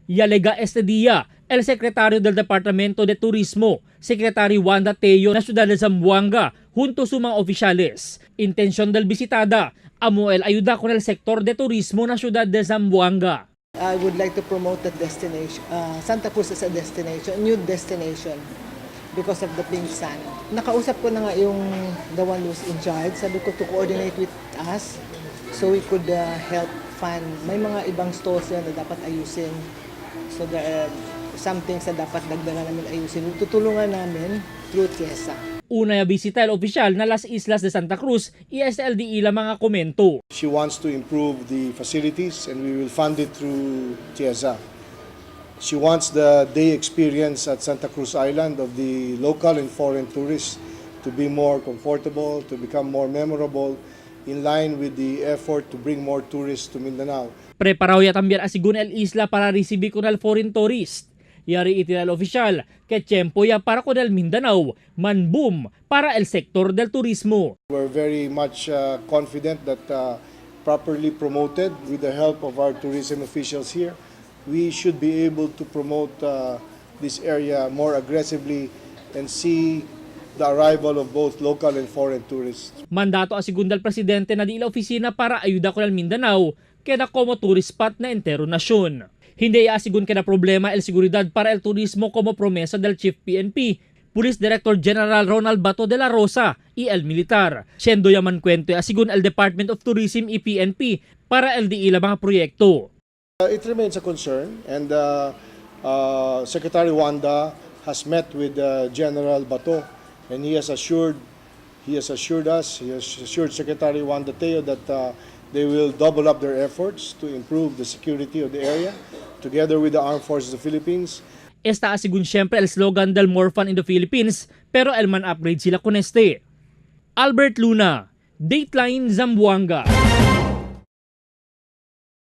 Y alega este día el secretario del Departamento de Turismo, Secretary Wanda Teo, na siyudad de Zamboanga, junto sa mga opisyales. Intensyon del visitada, amo el ayuda con el sector de turismo na siyudad de Zamboanga. I would like to promote that destination, Santa Cruz as a destination, new destination because of the pink sand. Nakausap ko na nga yung the one who's in charge. Sabi ko to coordinate with us so we could help fund. May mga ibang stores yan na dapat ayusin. So there are some things na dapat dagdagan namin ayusin. Tutulungan namin through TIEZA. Una ya bisita el opisyal na Las Islas de Santa Cruz, ISLDE la mga komento. She wants to improve the facilities and we will fund it through TIEZA. She wants the day experience at Santa Cruz Island of the local and foreign tourists to be more comfortable, to become more memorable, in line with the effort to bring more tourists to Mindanao. Preparaw ya también asigun el isla para recibir con el foreign tourist. Yari iti el oficial que tiempo ya para con el Mindanao man boom para el sector del turismo. We're very much confident that properly promoted with the help of our tourism officials here, we should be able to promote this area more aggressively and see the arrival of both local and foreign tourists. Mandato asigun del presidente na di la opisina para ayuda con el Mindanao keda como tourist spot na entero nasyon. Hindi asigun keda problema el seguridad para el turismo como promesa del Chief PNP, Police Director General Ronald Bato de la Rosa y el militar. Siendo yaman kwento asigun el Department of Tourism y PNP para el di ila mga proyekto. It remains a concern and Secretary Wanda has met with General Bato and he has assured Secretary Wanda Teo that they will double up their efforts to improve the security of the area together with the Armed Forces of the Philippines. Esta asigun siyempre el slogan del More Fun in the Philippines pero el man upgrade sila con este. Albert Luna, Dateline Zamboanga.